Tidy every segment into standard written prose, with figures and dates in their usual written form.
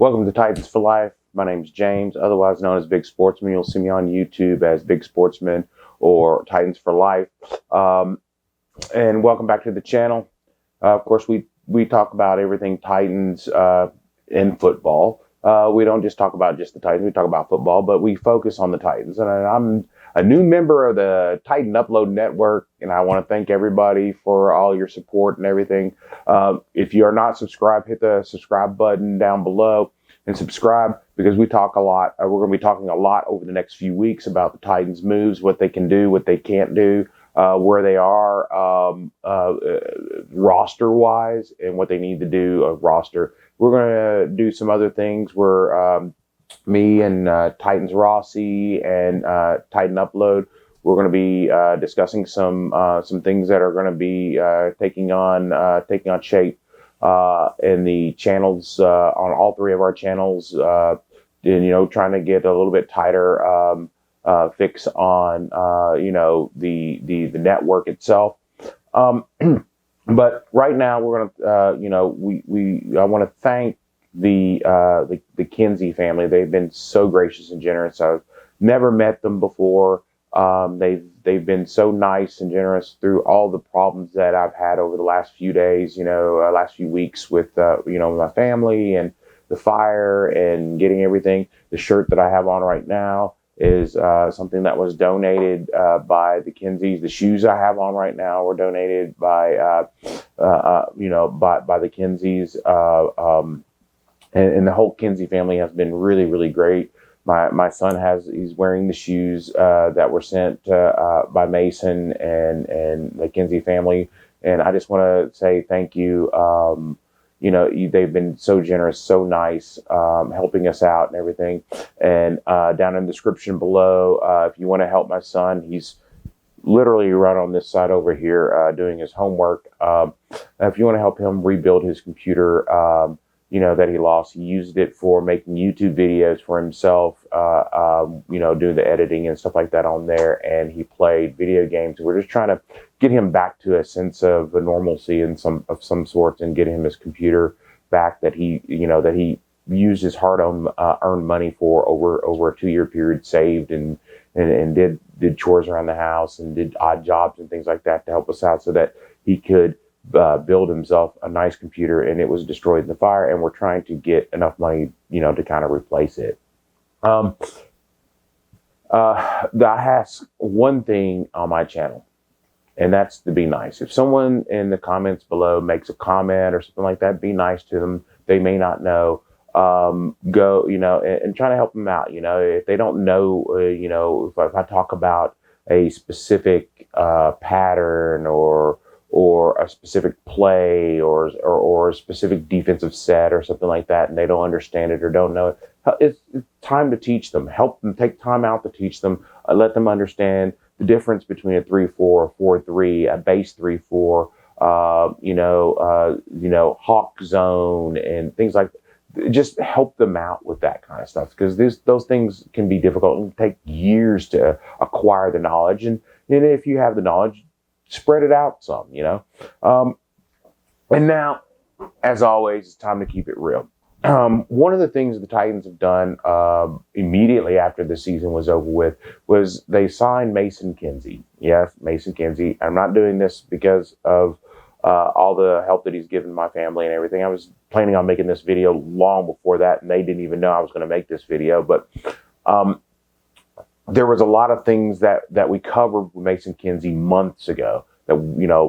Welcome to Titans for Life. My name is James, otherwise known as Big Sportsman. You'll see me on YouTube as Big Sportsman or Titans for Life. And welcome back to the channel. Of course, we talk about everything Titans in football. We don't just talk about just the Titans. We talk about football, but we focus on the Titans. And I'm a new member of the Titan Upload Network, and I want to thank everybody for all your support and everything. If you are not subscribed, hit the subscribe button down below and subscribe, because we talk a lot. We're going to be talking a lot over the next few weeks about the Titans' moves, what they can do, what they can't do, where they are roster-wise, and what they need to do roster. We're going to do some other things where me and Titans Rossi and Titan Upload, we're going to be discussing some things that are going to be taking on shape in the channels, on all three of our channels, and trying to get a little bit tighter fix on the network itself. But right now we're going to I want to thank the Kinsey family. They've been so gracious and generous. I've never met them before. They've been so nice and generous through all the problems that I've had over the last few days, last few weeks with my family and the fire and getting everything. The shirt that I have on right now is something that was donated by the Kinseys. The shoes I have on right now were donated by the Kinseys. And the whole Kinsey family has been really, really great. My son he's wearing the shoes that were sent by Mason and the Kinsey family. And I just want to say thank you. They've been so generous, so nice, helping us out and everything. And down in the description below, if you want to help my son, he's literally right on this side over here doing his homework. If you want to help him rebuild his computer, that he lost, he used it for making YouTube videos for himself, doing the editing and stuff like that on there. And he played video games. We're just trying to get him back to a sense of normalcy and some sort, and get him his computer back that he used his hard-earned money for over a 2-year period, saved and did chores around the house and did odd jobs and things like that to help us out, so that he could build himself a nice computer. And it was destroyed in the fire, and we're trying to get enough money, to kind of replace it. I ask one thing on my channel, and that's to be nice. If someone in the comments below makes a comment or something like that, be nice to them. They may not know. Go, and try to help them out. If they don't know, if I talk about a specific pattern or a specific play or a specific defensive set or something like that, and they don't understand it or don't know it, it's time to teach them. Help them, take time out to teach them. Let them understand the difference between a 3-4, a 4-3, a base 3-4, hawk zone and things like that. Just help them out with that kind of stuff, because those things can be difficult and take years to acquire the knowledge. And if you have the knowledge, spread it out some, and now, as always, it's time to keep it real. One of the things the Titans have done immediately after the season was over with was they signed Mason Kinsey. Yes, Mason Kinsey. I'm not doing this because of all the help that he's given my family and everything. I was planning on making this video long before that, and they didn't even know I was going to make this video. But there was a lot of things that we covered with Mason Kinsey months ago that,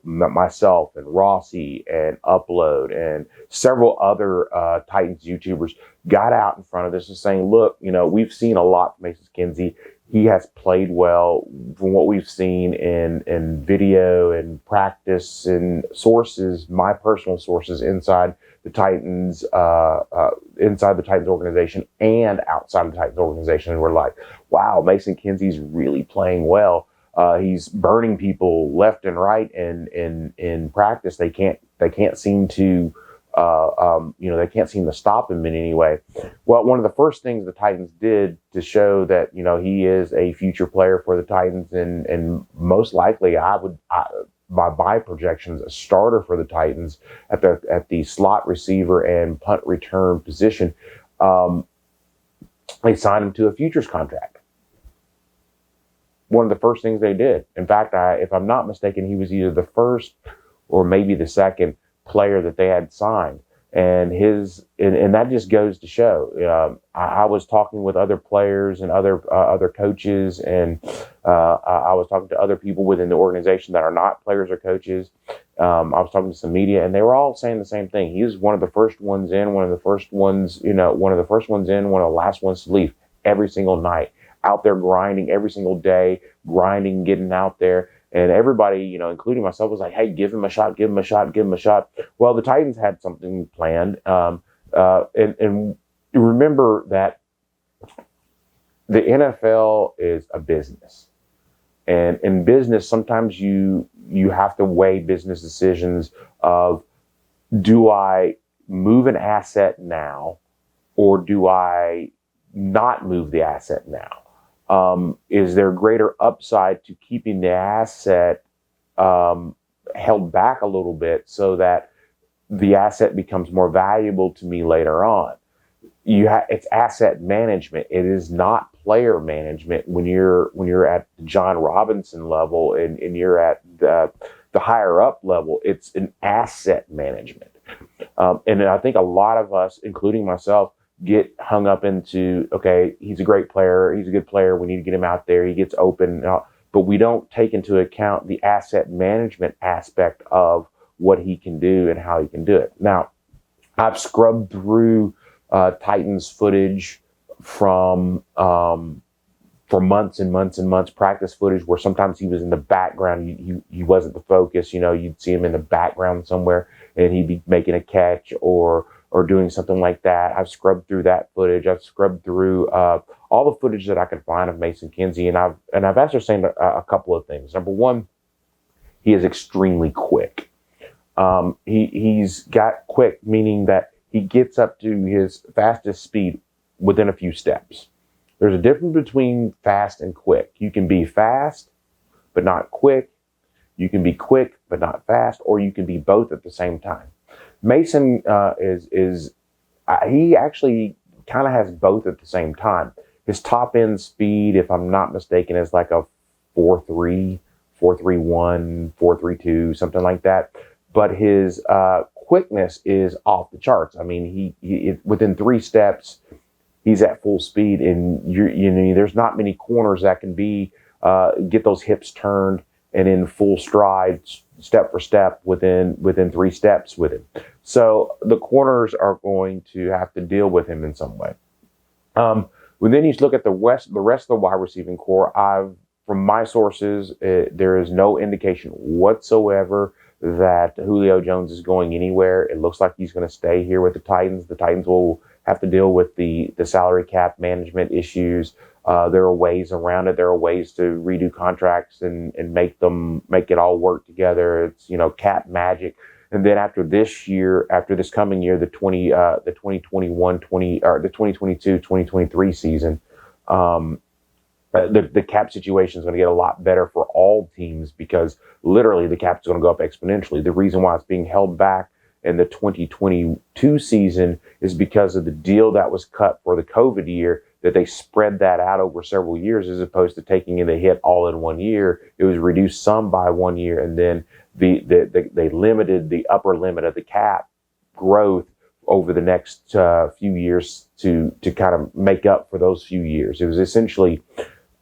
myself and Rossi and Upload and several other Titans YouTubers got out in front of this and saying, look, we've seen a lot from Mason Kinsey. He has played well from what we've seen in video and practice and sources, my personal sources inside the Titans, organization and outside the Titans organization. And we're like, wow, Mason Kinsey's really playing well. He's burning people left and right in practice. They can't seem to they can't seem to stop him in any way. Well, one of the first things the Titans did to show that, he is a future player for the Titans, and most likely by my projections, a starter for the Titans at the slot receiver and punt return position. They signed him to a futures contract. One of the first things they did. In fact, if I'm not mistaken, he was either the first or maybe the second player that they had signed. And that just goes to show. I was talking with other players and other coaches, and I was talking to other people within the organization that are not players or coaches. I was talking to some media, and they were all saying the same thing. He was one of the first ones in, one of the first ones in, one of the last ones to leave every single night, out there grinding every single day, grinding, getting out there. And everybody, including myself, was like, hey, give him a shot, give him a shot, give him a shot. Well, the Titans had something planned. And remember that the NFL is a business. And in business, sometimes you have to weigh business decisions of, do I move an asset now, or do I not move the asset now? Is there greater upside to keeping the asset held back a little bit so that the asset becomes more valuable to me later on? It's asset management. It is not player management when you're at the John Robinson level and you're at the higher up level. It's an asset management. And I think a lot of us, including myself, get hung up into, okay, he's a great player, he's a good player, we need to get him out there, he gets open, but we don't take into account the asset management aspect of what he can do and how he can do it. Now, I've scrubbed through Titans footage for months and months and months, practice footage where sometimes he was in the background, he wasn't the focus, you'd see him in the background somewhere and he'd be making a catch or doing something like that. I've scrubbed through that footage. I've scrubbed through all the footage that I could find of Mason Kinsey, and I've ascertained a couple of things. Number one, he is extremely quick. He's got quick, meaning that he gets up to his fastest speed within a few steps. There's a difference between fast and quick. You can be fast, but not quick. You can be quick, but not fast, or you can be both at the same time. Mason he actually kind of has both at the same time. His top end speed, if I'm not mistaken, is like a 4.3, 4.31, 4.32, something like that. But his quickness is off the charts. I mean, he within 3 steps, he's at full speed, and there's not many corners that can get those hips turned and in full stride, step for step, within 3 steps with him. So the corners are going to have to deal with him in some way. When then you look at the rest of the wide receiving core, from my sources, there is no indication whatsoever that Julio Jones is going anywhere. It looks like he's going to stay here with the Titans. The Titans will have to deal with the salary cap management issues. There are ways around it. There are ways to redo contracts and make it all work together. It's, cap magic. And then after this coming year, the 2022-2023 season, the cap situation is going to get a lot better for all teams, because literally the cap is going to go up exponentially. The reason why it's being held back in the 2022 season is because of the deal that was cut for the COVID year, that they spread that out over several years as opposed to taking in the hit all in 1 year. It was reduced some by 1 year, and then they limited the upper limit of the cap growth over the next few years to kind of make up for those few years. It was essentially,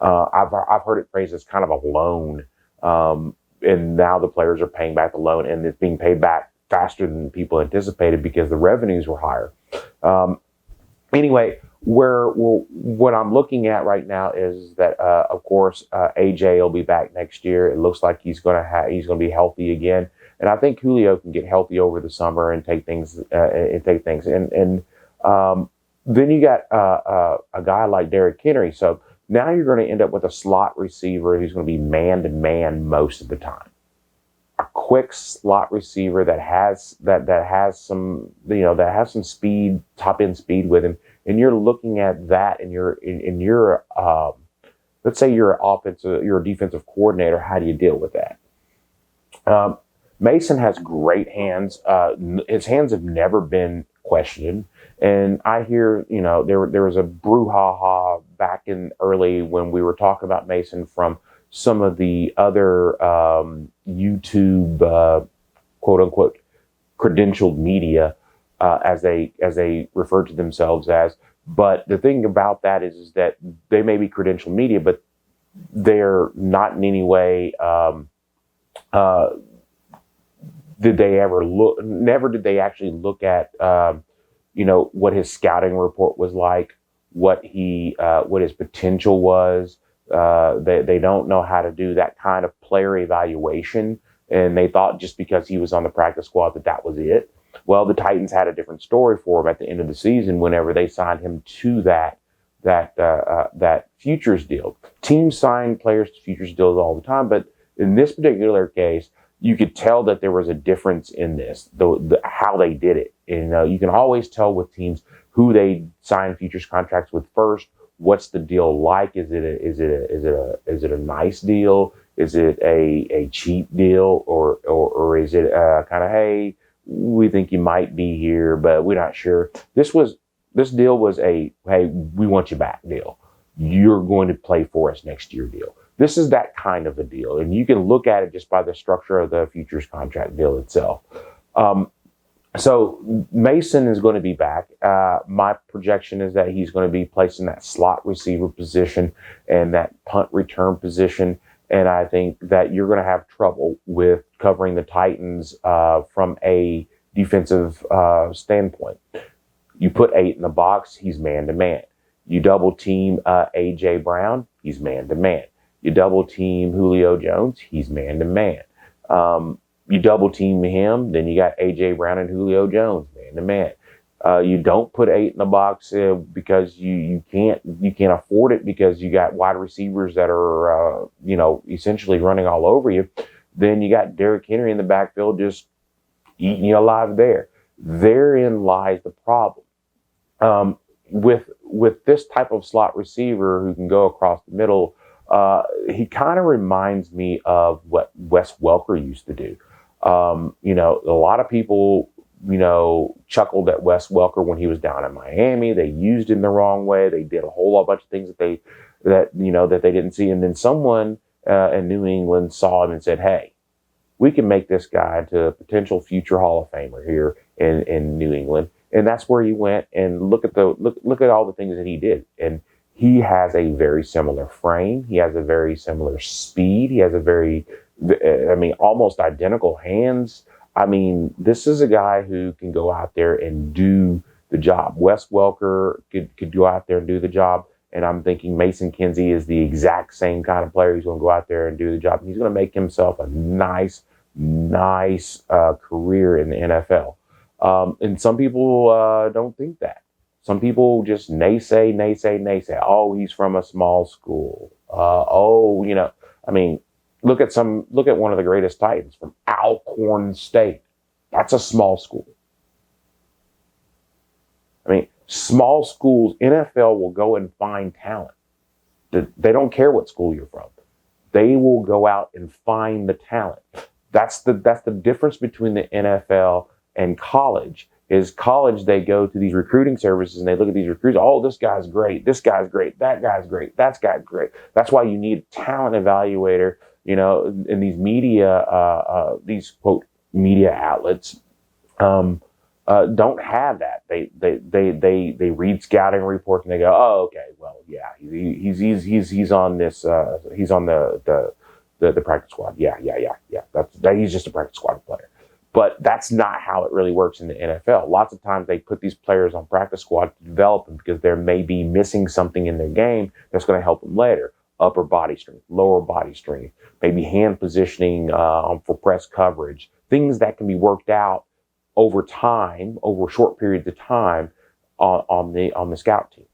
I've heard it phrased as kind of a loan, and now the players are paying back the loan, and it's being paid back faster than people anticipated because the revenues were higher. Anyway, what I'm looking at right now is that, of course, AJ will be back next year. It looks like he's going to be healthy again, and I think Julio can get healthy over the summer and take things. And then you got a guy like Derrick Henry. So now you're going to end up with a slot receiver who's going to be man to man most of the time. A quick slot receiver that has some speed, top end speed with him. And you're looking at that, and you're let's say you're a defensive coordinator. How do you deal with that? Mason has great hands. His hands have never been question. And I hear, there was a brouhaha back in early when we were talking about Mason from some of the other YouTube quote unquote credentialed media, as they refer to themselves as. But the thing about that is that they may be credentialed media, but they're not in any way. Did they ever look? Never did they actually look at what his scouting report was like, what his potential was. They don't know how to do that kind of player evaluation, and they thought just because he was on the practice squad that was it. Well, the Titans had a different story for him at the end of the season whenever they signed him to that futures deal. Teams sign players to futures deals all the time, but in this particular case, you could tell that there was a difference in this, how they did it. And you can always tell with teams who they sign futures contracts with first. What's the deal like? Is it a nice deal? Is it a cheap deal, or is it kind of, hey, we think you might be here, but we're not sure. This deal was a, hey, we want you back deal. You're going to play for us next year deal. This is that kind of a deal. And you can look at it just by the structure of the futures contract deal itself. So Mason is going to be back. My projection is that he's going to be placed in that slot receiver position and that punt return position. And I think that you're going to have trouble with covering the Titans from a defensive standpoint. You put 8 in the box, he's man-to-man. You double team A.J. Brown, he's man-to-man. You double team Julio Jones, he's man-to-man. You double team him, then you got A.J. Brown and Julio Jones, man-to-man. You don't put 8 in the box because you can't afford it, because you got wide receivers that are essentially running all over you. Then you got Derrick Henry in the backfield just eating you alive there. Therein lies the problem. With this type of slot receiver who can go across the middle, he kind of reminds me of what Wes Welker used to do. A lot of people chuckled at Wes Welker when he was down in Miami. They used him the wrong way. They did a whole bunch of things that they didn't see. And then someone in New England saw him and said, hey, we can make this guy into a potential future Hall of Famer here in New England. And that's where he went. And look at all the things that he did. And he has a very similar frame. He has a very similar speed. He has almost identical hands. This is a guy who can go out there and do the job. Wes Welker could go out there and do the job. And I'm thinking Mason Kinsey is the exact same kind of player. He's going to go out there and do the job. And he's going to make himself a nice career in the NFL. And some people don't think that. Some people just naysay. Oh, he's from a small school. Look at one of the greatest Titans from Alcorn State. That's a small school. Small schools, NFL will go and find talent. They don't care what school you're from. They will go out and find the talent. That's the difference between the NFL and college. Is college, they go to these recruiting services and they look at these recruits. Oh, this guy's great. This guy's great. That guy's great. That guy's great. That's why you need a talent evaluator. In these media, these quote media outlets, don't have that. They read scouting reports and they go, oh, okay, well, yeah, he's on this. He's on the practice squad. Yeah. He's just a practice squad player. But that's not how it really works in the NFL. Lots of times they put these players on practice squad to develop them because they may be missing something in their game that's going to help them later. Upper body strength, lower body strength, maybe hand positioning for press coverage, things that can be worked out over time, over short periods of time on the scout team.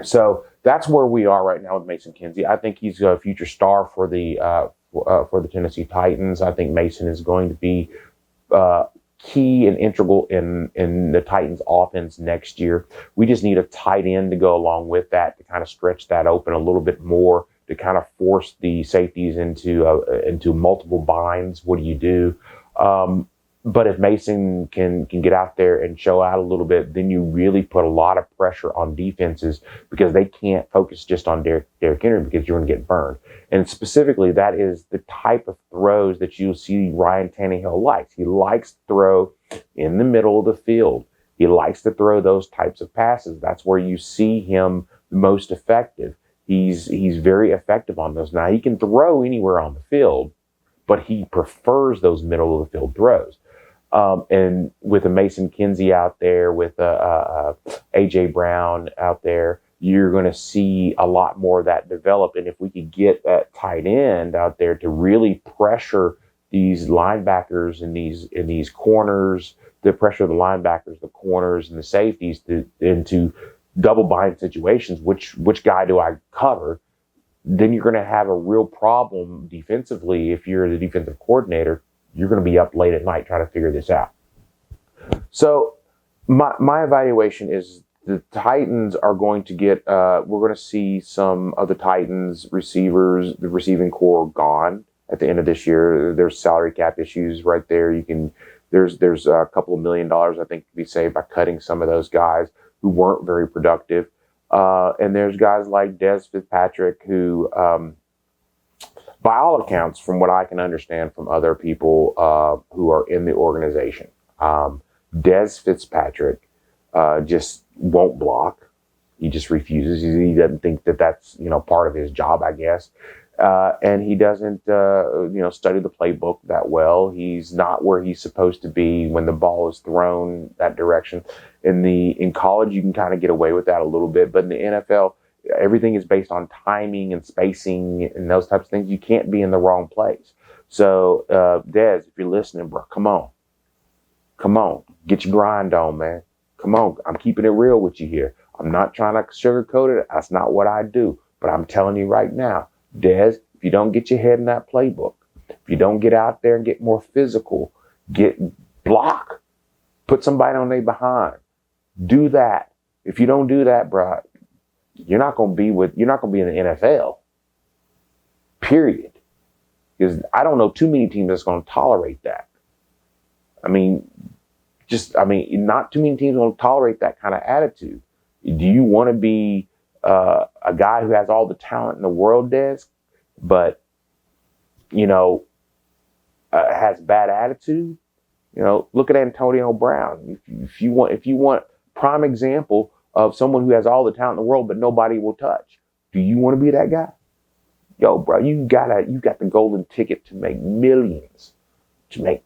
So that's where we are right now with Mason Kinsey. I think he's a future star for the Tennessee Titans. I think Mason is going to be key and integral in the Titans offense next year. We just need a tight end to go along with that to kind of stretch that open a little bit more, to kind of force the safeties into multiple binds. What do you do? But if Mason can get out there and show out a little bit, then you really put a lot of pressure on defenses because they can't focus just on Derrick Henry because you're going to get burned. And specifically, that is the type of throws that you'll see Ryan Tannehill likes. He likes to throw in the middle of the field. He likes to throw those types of passes. That's where you see him most effective. He's very effective on those. Now, he can throw anywhere on the field, but he prefers those middle of the field throws. And with a Mason Kinsey out there, with A.J. Brown out there, you're going to see a lot more of that develop. And if we could get that tight end out there to really pressure these linebackers and these corners, to pressure the linebackers, the corners, and the safeties into double bind situations, which guy do I cover? Then you're going to have a real problem defensively. If you're the defensive coordinator, you're going to be up late at night trying to figure this out. So my evaluation is the Titans are going to get, we're going to see some of the Titans receivers, the receiving core gone at the end of this year. There's salary cap issues right there. There's a couple of $1 million, I think, to be saved by cutting some of those guys who weren't very productive. And there's guys like Dez Fitzpatrick who, by all accounts, from what I can understand from other people who are in the organization, Dez Fitzpatrick just won't block. He just refuses. He doesn't think that that's part of his job, I guess. And he doesn't study the playbook that well. He's not where he's supposed to be when the ball is thrown that direction. In college, you can kind of get away with that a little bit, but in the NFL, everything is based on timing and spacing and those types of things. You can't be in the wrong place. So, Dez, if you're listening, bro, come on, get your grind on, man. Come on, I'm keeping it real with you here. I'm not trying to sugarcoat it. That's not what I do. But I'm telling you right now, Dez, if you don't get your head in that playbook, if you don't get out there and get more physical, get block, put somebody on their behind, do that. If you don't do that, bro, you're not going to be in the NFL. Period. Because I don't know too many teams that's going to tolerate that. Not too many teams are going to tolerate that kind of attitude. Do you want to be a guy who has all the talent in the world, Dez, but has bad attitude? Look at Antonio Brown. If you want prime example of someone who has all the talent in the world but nobody will touch, do you want to be that guy? Yo, bro, you got the golden ticket to make millions, to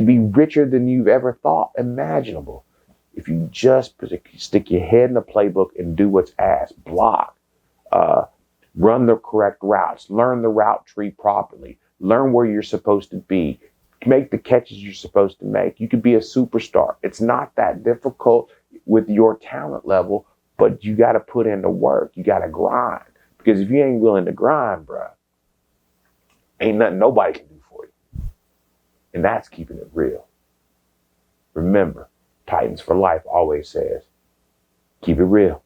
be richer than you've ever thought imaginable. If you just stick your head in the playbook and do what's asked, block, run the correct routes, learn the route tree properly, learn where you're supposed to be, make the catches you're supposed to make. You could be a superstar. It's not that difficult with your talent level, but you got to put in the work. You got to grind. Because if you ain't willing to grind, bro, ain't nothing nobody can do for you. And that's keeping it real. Remember, Titans for Life always says, keep it real.